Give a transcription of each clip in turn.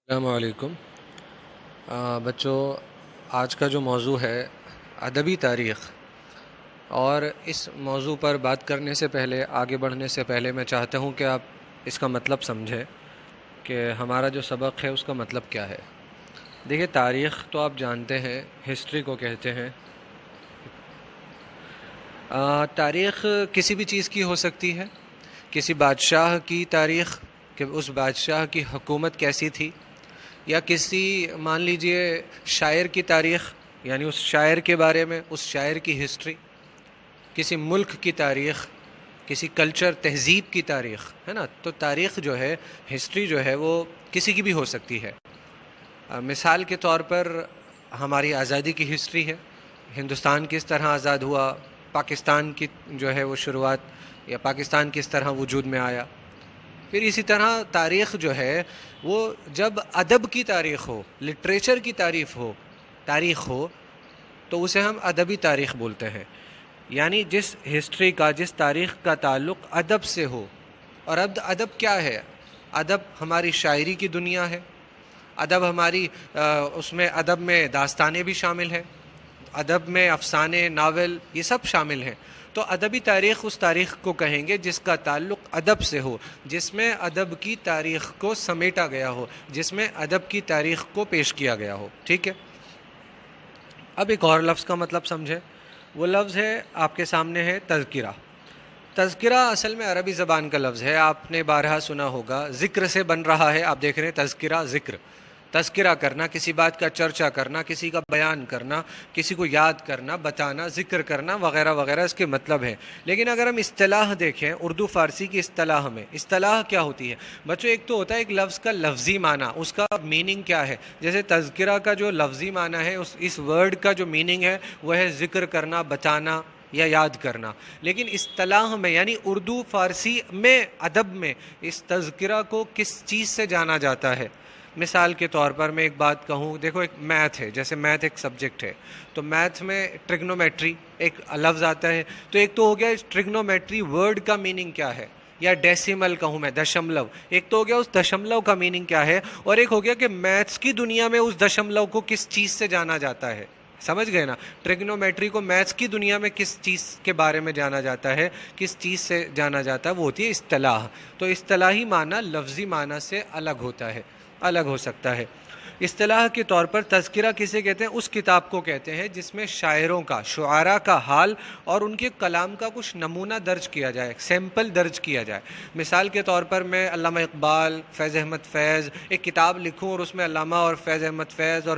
السلام علیکم بچوں، آج کا جو موضوع ہے ادبی تاریخ، اور اس موضوع پر بات کرنے سے پہلے، آگے بڑھنے سے پہلے میں چاہتا ہوں کہ آپ اس کا مطلب سمجھیں کہ ہمارا جو سبق ہے اس کا مطلب کیا ہے۔ دیکھیے، تاریخ تو آپ جانتے ہیں، ہسٹری کو کہتے ہیں۔ تاریخ کسی بھی چیز کی ہو سکتی ہے، کسی بادشاہ کی تاریخ کہ اس بادشاہ کی حکومت کیسی تھی، یا کسی مان لیجئے شاعر کی تاریخ، یعنی اس شاعر کے بارے میں، اس شاعر کی ہسٹری، کسی ملک کی تاریخ، کسی کلچر تہذیب کی تاریخ، ہے نا۔ تو تاریخ جو ہے، ہسٹری جو ہے، وہ کسی کی بھی ہو سکتی ہے۔ مثال کے طور پر ہماری آزادی کی ہسٹری ہے، ہندوستان کس طرح آزاد ہوا، پاکستان کی جو ہے وہ شروعات، یا پاکستان کس طرح وجود میں آیا۔ پھر اسی طرح تاریخ جو ہے وہ جب ادب کی تاریخ ہو، لٹریچر کی تاریخ ہو تو اسے ہم ادبی تاریخ بولتے ہیں، یعنی جس ہسٹری کا، جس تاریخ کا تعلق ادب سے ہو۔ اور ادب کیا ہے؟ ادب ہماری شاعری کی دنیا ہے، ادب ہماری اس میں ادب میں داستانیں بھی شامل ہیں، ادب میں افسانے، ناول، یہ سب شامل ہیں۔ تو ادبی تاریخ اس تاریخ کو کہیں گے جس کا تعلق ادب سے ہو، جس میں ادب کی تاریخ کو سمیٹا گیا ہو، جس میں ادب کی تاریخ کو پیش کیا گیا ہو، ٹھیک ہے۔ اب ایک اور لفظ کا مطلب سمجھیں، وہ لفظ ہے آپ کے سامنے ہے تذکرہ۔ تذکرہ اصل میں عربی زبان کا لفظ ہے، آپ نے بارہا سنا ہوگا، ذکر سے بن رہا ہے۔ آپ دیکھ رہے ہیں تذکرہ، ذکر، تذکرہ کرنا، کسی بات کا چرچا کرنا، کسی کا بیان کرنا، کسی کو یاد کرنا، بتانا، ذکر کرنا، وغیرہ وغیرہ اس کے مطلب ہیں۔ لیکن اگر ہم اصطلاح دیکھیں، اردو فارسی کی اصطلاح میں، اصطلاح کیا ہوتی ہے بچوں؟ ایک تو ہوتا ہے ایک لفظ کا لفظی معنی، اس کا میننگ کیا ہے۔ جیسے تذکرہ کا جو لفظی معنی ہے، اس ورڈ کا جو میننگ ہے وہ ہے ذکر کرنا، بتانا یا یاد کرنا۔ لیکن اصطلاح میں، یعنی اردو فارسی میں، ادب میں، اس تذکرہ کو کس چیز سے جانا جاتا ہے؟ مثال کے طور پر میں ایک بات کہوں، دیکھو ایک میتھ ہے، جیسے میتھ ایک سبجیکٹ ہے، تو میتھ میں ٹریگنومیٹری ایک لفظ آتا ہے۔ تو ایک تو ہو گیا ٹریگنومیٹری ورڈ کا میننگ کیا ہے، یا ڈیسیمل کہوں میں، دشملو، ایک تو ہو گیا اس دشملو کا میننگ کیا ہے، اور ایک ہو گیا کہ میتھس کی دنیا میں اس دشملو کو کس چیز سے جانا جاتا ہے۔ سمجھ گئے نا؟ ٹریگنومیٹری کو میتھس کی دنیا میں کس چیز کے بارے میں جانا جاتا ہے، کس چیز سے جانا جاتا ہے، وہ ہوتی ہے اصطلاح۔ تو اصطلاحی معنی لفظی معنی سے الگ ہوتا ہے، الگ ہو سکتا ہے۔ اصطلاح کے طور پر تذکرہ کسے کہتے ہیں؟ اس کتاب کو کہتے ہیں جس میں شاعروں کا، شعراء کا حال اور ان کے کلام کا کچھ نمونہ درج کیا جائے، سیمپل درج کیا جائے۔ مثال کے طور پر میں علامہ اقبال، فیض احمد فیض ایک کتاب لکھوں اور اس میں علامہ اور فیض احمد فیض اور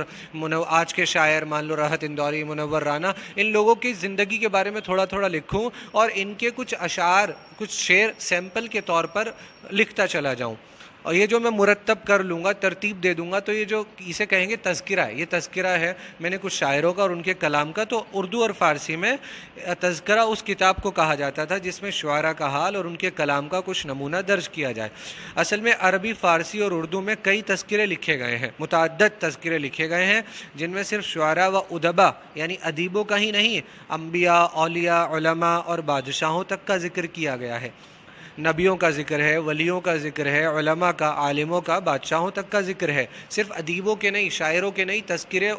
آج کے شاعر مان لو راحت اندوری، منور رانا، ان لوگوں کی زندگی کے بارے میں تھوڑا تھوڑا لکھوں اور ان کے کچھ اشعار، کچھ شعر سیمپل کے طور پر لکھتا چلا جاؤں، اور یہ جو میں مرتب کر لوں گا، ترتیب دے دوں گا، تو یہ جو اسے کہیں گے تذکرہ ہے، یہ تذکرہ ہے میں نے کچھ شاعروں کا اور ان کے کلام کا۔ تو اردو اور فارسی میں تذکرہ اس کتاب کو کہا جاتا تھا جس میں شعراء کا حال اور ان کے کلام کا کچھ نمونہ درج کیا جائے۔ اصل میں عربی، فارسی اور اردو میں کئی تذکرے لکھے گئے ہیں، متعدد تذکرے لکھے گئے ہیں، جن میں صرف شعراء و ادبا یعنی ادیبوں کا ہی نہیں، انبیاء، اولیاء، علماء اور بادشاہوں تک کا ذکر کیا گیا ہے۔ نبیوں کا ذکر ہے، ولیوں کا ذکر ہے، علماء کا، عالموں کا، بادشاہوں تک کا ذکر ہے، صرف ادیبوں کے نہیں، شاعروں کے نہیں۔ تذکرے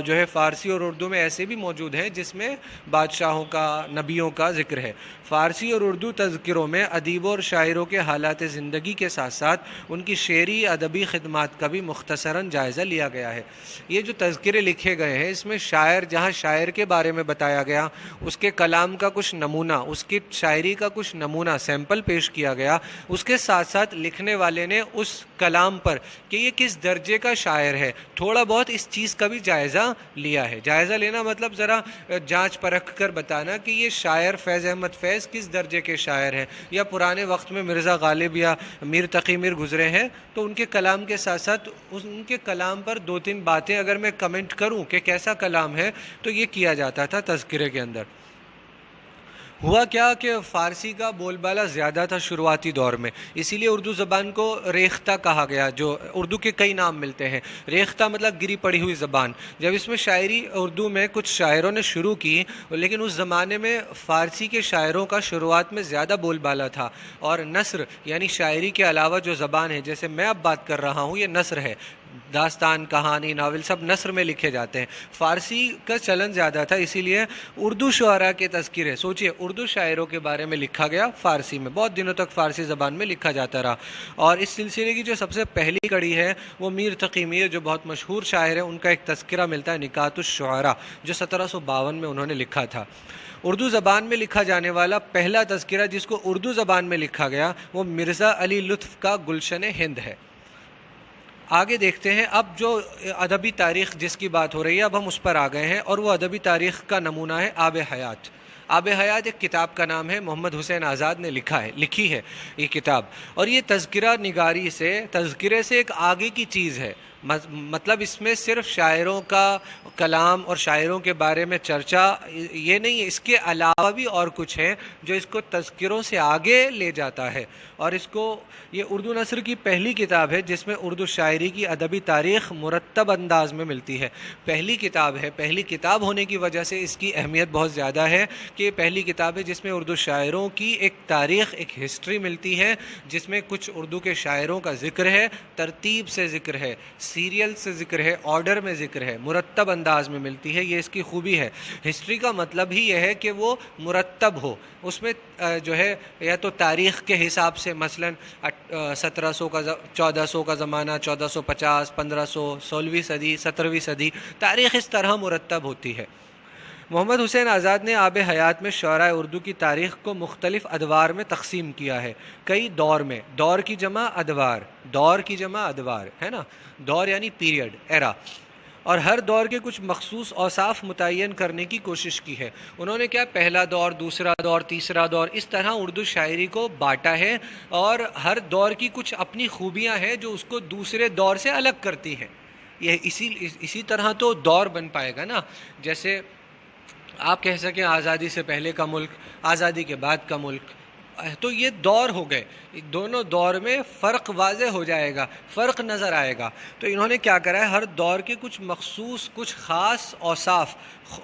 جو ہے فارسی اور اردو میں ایسے بھی موجود ہیں جس میں بادشاہوں کا، نبیوں کا ذکر ہے۔ فارسی اور اردو تذکروں میں ادیبوں اور شاعروں کے حالات زندگی کے ساتھ ساتھ ان کی شعری ادبی خدمات کا بھی مختصراً جائزہ لیا گیا ہے۔ یہ جو تذکرے لکھے گئے ہیں، اس میں شاعر، جہاں شاعر کے بارے میں بتایا گیا، اس کے کلام کا کچھ نمونہ، اس کی شاعری کا کچھ نمونہ سیمپل پیش کیا گیا، اس کے ساتھ ساتھ لکھنے والے نے اس کلام پر کہ یہ کس درجے کا شاعر ہے، تھوڑا بہت اس چیز کا بھی جائزہ لیا ہے۔ جائزہ لینا مطلب ذرا جانچ پرکھ کر بتانا کہ یہ شاعر فیض احمد فیض کس درجے کے شاعر ہیں، یا پرانے وقت میں مرزا غالب یا میر تقی میر گزرے ہیں، تو ان کے کلام کے ساتھ ساتھ ان کے کلام پر دو تین باتیں اگر میں کمنٹ کروں کہ کیسا کلام ہے، تو یہ کیا جاتا تھا تذکرے کے اندر۔ ہوا کیا کہ فارسی کا بول بالا زیادہ تھا شروعاتی دور میں، اسی لیے اردو زبان کو ریختہ کہا گیا، جو اردو کے کئی نام ملتے ہیں۔ ریختہ مطلب گری پڑی ہوئی زبان۔ جب اس میں شاعری اردو میں کچھ شاعروں نے شروع کی، لیکن اس زمانے میں فارسی کے شاعروں کا شروعات میں زیادہ بول بالا تھا، اور نثر یعنی شاعری کے علاوہ جو زبان ہے، جیسے میں اب بات کر رہا ہوں، یہ نثر ہے، داستان، کہانی، ناول سب نثر میں لکھے جاتے ہیں. فارسی کا چلن زیادہ تھا، اسی لیے اردو شعراء کے تذکرے، سوچئے اردو شاعروں کے بارے میں لکھا گیا فارسی میں، بہت دنوں تک فارسی زبان میں لکھا جاتا رہا. اور اس سلسلے کی جو سب سے پہلی کڑی ہے وہ میر تقی میر جو بہت مشہور شاعر ہیں، ان کا ایک تذکرہ ملتا ہے نکات الشعراء، جو 1752 میں انہوں نے لکھا تھا. اردو زبان میں لکھا جانے والا پہلا تذکرہ جس کو اردو زبان میں لکھا گیا وہ مرزا علی لطف کا گلشن ہند ہے. آگے دیکھتے ہیں. اب جو ادبی تاریخ جس کی بات ہو رہی ہے اب ہم اس پر آ گئے ہیں، اور وہ ادبی تاریخ کا نمونہ ہے آب حیات. آب حیات ایک کتاب کا نام ہے، محمد حسین آزاد نے لکھی ہے یہ کتاب. اور یہ تذکرہ نگاری سے، تذکرے سے ایک آگے کی چیز ہے. مطلب اس میں صرف شاعروں کا کلام اور شاعروں کے بارے میں چرچا یہ نہیں ہے، اس کے علاوہ بھی اور کچھ ہے جو اس کو تذکروں سے آگے لے جاتا ہے. اور اس کو یہ اردو نثر کی پہلی کتاب ہے جس میں اردو شاعری کی ادبی تاریخ مرتب انداز میں ملتی ہے. پہلی کتاب ہے، پہلی کتاب ہونے کی وجہ سے اس کی اہمیت بہت زیادہ ہے کہ یہ پہلی کتاب ہے جس میں اردو شاعروں کی ایک تاریخ، ایک ہسٹری ملتی ہے، جس میں کچھ اردو کے شاعروں کا ذکر ہے، ترتیب سے ذکر ہے، سیریل سے ذکر ہے، آرڈر میں ذکر ہے، مرتب انداز میں ملتی ہے. یہ اس کی خوبی ہے. ہسٹری کا مطلب ہی یہ ہے کہ وہ مرتب ہو. اس میں جو ہے یا تو تاریخ کے حساب سے، مثلا 1700 کا 1400 کا زمانہ، 1450، 1500، 16ویں صدی، 17ویں صدی، تاریخ اس طرح مرتب ہوتی ہے. محمد حسین آزاد نے آب حیات میں شعراء اردو کی تاریخ کو مختلف ادوار میں تقسیم کیا ہے، کئی دور میں. دور کی جمع ادوار، دور کی جمع ادوار ہے نا، دور یعنی پیریڈ، ایرا. اور ہر دور کے کچھ مخصوص اوصاف متعین کرنے کی کوشش کی ہے. انہوں نے کیا پہلا دور، دوسرا دور، تیسرا دور، اس طرح اردو شاعری کو بانٹا ہے. اور ہر دور کی کچھ اپنی خوبیاں ہیں جو اس کو دوسرے دور سے الگ کرتی ہیں. یہ اسی طرح تو دور بن پائے گا نا. جیسے آپ کہہ سکیں آزادی سے پہلے کا ملک، آزادی کے بعد کا ملک، تو یہ دور ہو گئے. دونوں دور میں فرق واضح ہو جائے گا، فرق نظر آئے گا. تو انہوں نے کیا کرا ہے، ہر دور کے کچھ مخصوص، کچھ خاص اوصاف،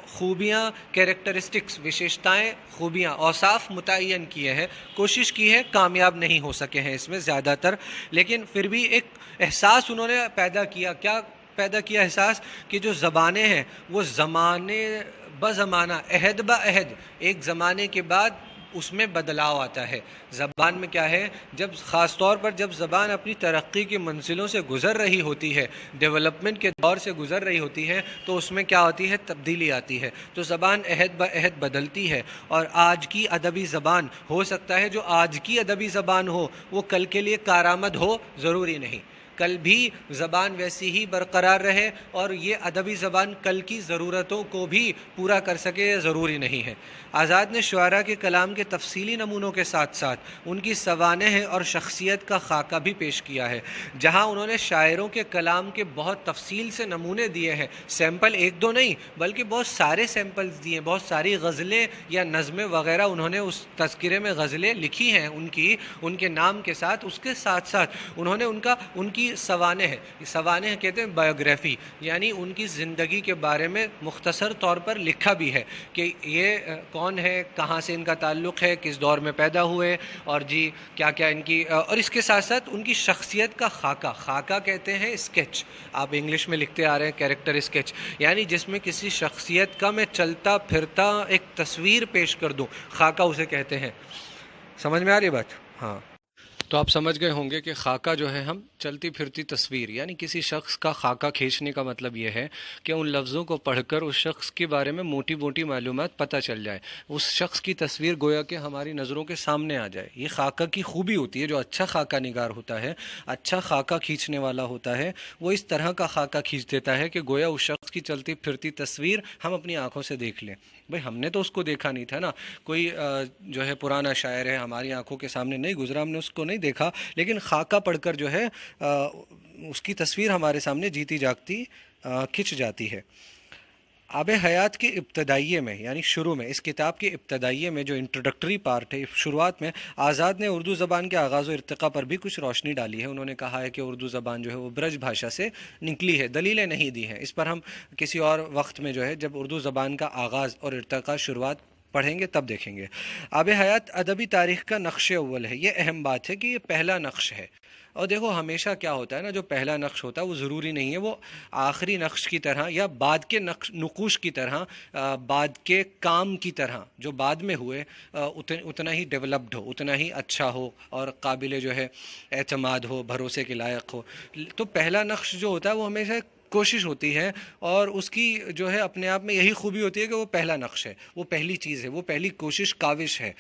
خوبیاں، کیریکٹرسٹکس، وشیشتائیں، خوبیاں، اوصاف متعین کیے ہیں. کوشش کی ہے، کامیاب نہیں ہو سکے ہیں اس میں زیادہ تر، لیکن پھر بھی ایک احساس انہوں نے پیدا کیا. کیا پیدا کیا احساس؟ کہ جو زبانیں ہیں وہ زمانے بزمانہ، عہد با عہد، ایک زمانے کے بعد اس میں بدلاؤ آتا ہے. زبان میں کیا ہے، جب خاص طور پر جب زبان اپنی ترقی کی منزلوں سے گزر رہی ہوتی ہے، ڈیولپمنٹ کے دور سے گزر رہی ہوتی ہے، تو اس میں کیا ہوتی ہے، تبدیلی آتی ہے. تو زبان عہد با عہد بدلتی ہے. اور آج کی ادبی زبان ہو سکتا ہے جو آج کی ادبی زبان ہو وہ کل کے لیے کارآمد ہو، ضروری نہیں. کل بھی زبان ویسی ہی برقرار رہے اور یہ ادبی زبان کل کی ضرورتوں کو بھی پورا کر سکے، یہ ضروری نہیں ہے. آزاد نے شعراء کے کلام کے تفصیلی نمونوں کے ساتھ ساتھ ان کی سوانح اور شخصیت کا خاکہ بھی پیش کیا ہے، جہاں انہوں نے شاعروں کے کلام کے بہت تفصیل سے نمونے دیے ہیں. سیمپل ایک دو نہیں بلکہ بہت سارے سیمپلز دیے، بہت ساری غزلیں یا نظمیں وغیرہ انہوں نے اس تذکرے میں غزلیں لکھی ہیں ان کے نام کے ساتھ. اس کے ساتھ ساتھ انہوں نے ان کی سوانح کہتے ہیں بایوگرافی، یعنی ان کی زندگی کے بارے میں مختصر طور پر لکھا بھی ہے کہ یہ کون ہے، کہاں سے ان کا تعلق ہے، کس دور میں پیدا ہوئے، اور جی کیا کیا ان کی. اور اس کے ساتھ ساتھ ان کی شخصیت کا خاکہ کہتے ہیں اسکیچ، آپ انگلش میں لکھتے آ رہے ہیں کیریکٹر اسکیچ، یعنی جس میں کسی شخصیت کا میں چلتا پھرتا ایک تصویر پیش کر دوں، خاکہ اسے کہتے ہیں. سمجھ میں آ رہی بات؟ ہاں. تو آپ سمجھ گئے ہوں گے کہ خاکہ جو ہے ہم چلتی پھرتی تصویر، یعنی کسی شخص کا خاکہ کھینچنے کا مطلب یہ ہے کہ ان لفظوں کو پڑھ کر اس شخص کے بارے میں موٹی موٹی معلومات پتہ چل جائے، اس شخص کی تصویر گویا کہ ہماری نظروں کے سامنے آ جائے. یہ خاکہ کی خوبی ہوتی ہے. جو اچھا خاکہ نگار ہوتا ہے، اچھا خاکہ کھینچنے والا ہوتا ہے، وہ اس طرح کا خاکہ کھینچ دیتا ہے کہ گویا اس شخص کی چلتی پھرتی تصویر ہم اپنی آنکھوں سے دیکھ لیں. بھئی ہم نے تو اس کو دیکھا نہیں تھا نا، کوئی جو ہے پرانا شاعر ہے ہماری آنکھوں کے سامنے نہیں گزرا، ہم نے اس کو نہیں دیکھا، لیکن خاکہ پڑھ کر جو ہے اس کی تصویر ہمارے سامنے جیتی جاگتی کھنچ جاتی ہے. آب حیات کے ابتدائیے میں، یعنی شروع میں، اس کتاب کے ابتدائیے میں جو انٹروڈکٹری پارٹ ہے، شروعات میں آزاد نے اردو زبان کے آغاز و ارتقاء پر بھی کچھ روشنی ڈالی ہے. انہوں نے کہا ہے کہ اردو زبان جو ہے وہ برج بھاشا سے نکلی ہے، دلیلیں نہیں دی ہیں. اس پر ہم کسی اور وقت میں جو ہے جب اردو زبان کا آغاز اور ارتقاء شروعات پڑھیں گے تب دیکھیں گے. آب حیات ادبی تاریخ کا نقش اول ہے. یہ اہم بات ہے کہ یہ پہلا نقش ہے. اور دیکھو ہمیشہ کیا ہوتا ہے نا، جو پہلا نقش ہوتا ہے وہ ضروری نہیں ہے وہ آخری نقش کی طرح یا بعد کے نقوش کی طرح، بعد کے کام کی طرح جو بعد میں ہوئے اتنا ہی ڈیولپڈ ہو، اتنا ہی اچھا ہو اور قابل جو ہے اعتماد ہو، بھروسے کے لائق ہو۔ تو پہلا نقش جو ہوتا ہے وہ ہمیشہ کوشش ہوتی ہے، اور اس کی جو ہے اپنے آپ میں یہی خوبی ہوتی ہے کہ وہ پہلا نقش ہے، وہ پہلی چیز ہے، وہ پہلی کوشش کاوش ہے،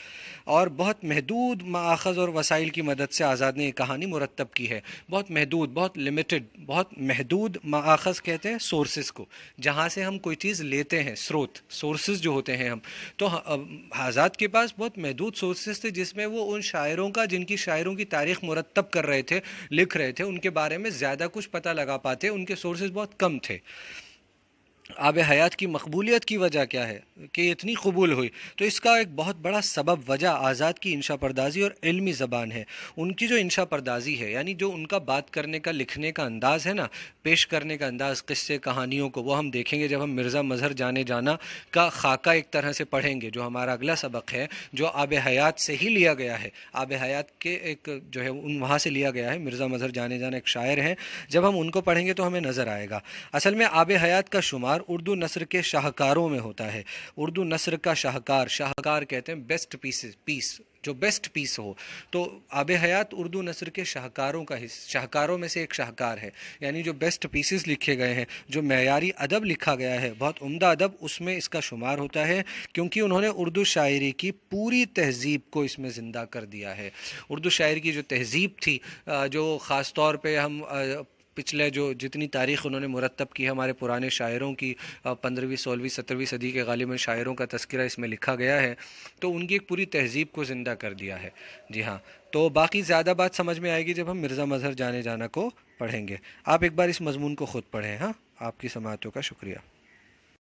اور بہت محدود مآخذ اور وسائل کی مدد سے آزاد نے یہ کہانی مرتب کی ہے۔ بہت محدود، بہت لمیٹڈ، بہت محدود مآخذ کہتے ہیں سورسز کو، جہاں سے ہم کوئی چیز لیتے ہیں، سروت، سورسز جو ہوتے ہیں ہم، تو آزاد کے پاس بہت محدود سورسز تھے جس میں وہ ان شاعروں کا، جن کی شاعروں کی تاریخ مرتب کر رہے تھے، لکھ رہے تھے، ان کے بارے میں زیادہ کچھ پتہ لگا پاتے، ان کے سورسز بہت کم تھے۔ آب حیات کی مقبولیت کی وجہ کیا ہے کہ یہ اتنی قبول ہوئی؟ تو اس کا ایک بہت بڑا سبب، وجہ آزاد کی انشا پردازی اور علمی زبان ہے۔ ان کی جو انشا پردازی ہے، یعنی جو ان کا بات کرنے کا، لکھنے کا انداز ہے نا، پیش کرنے کا انداز، قصے کہانیوں کو، وہ ہم دیکھیں گے جب ہم مرزا مظہر جانے جانا کا خاکہ ایک طرح سے پڑھیں گے، جو ہمارا اگلا سبق ہے، جو آب حیات سے ہی لیا گیا ہے، آب حیات کے ایک جو ہے وہاں سے لیا گیا ہے۔ مرزا مظہر جانے جانا ایک شاعر ہیں، جب ہم ان کو پڑھیں گے تو ہمیں نظر آئے گا۔ اصل میں آب حیات کا شمار اردو نثر کے شاہکاروں میں ہوتا ہے۔ اردو نثر کا شاہکار کہتے ہیں بیسٹ پیس، جو بیسٹ پیس ہو، تو آب حیات اردو نثر کے شاہکاروں میں سے ایک شاہکار ہے، یعنی جو بیسٹ پیسز لکھے گئے ہیں، جو معیاری ادب لکھا گیا ہے، بہت عمدہ ادب، اس میں اس کا شمار ہوتا ہے، کیونکہ انہوں نے اردو شاعری کی پوری تہذیب کو اس میں زندہ کر دیا ہے۔ اردو شاعری کی جو تہذیب تھی، جو خاص طور پہ ہم پچھلے جو جتنی تاریخ انہوں نے مرتب کی ہے ہمارے پرانے شاعروں کی، 15ویں 16ویں 17ویں صدی کے غالباً شاعروں کا تذکرہ اس میں لکھا گیا ہے، تو ان کی ایک پوری تہذیب کو زندہ کر دیا ہے۔ جی ہاں، تو باقی زیادہ بات سمجھ میں آئے گی جب ہم مرزا مظہر جانے جانا کو پڑھیں گے۔ آپ ایک بار اس مضمون کو خود پڑھیں۔ ہاں، آپ کی سماعتوں کا شکریہ۔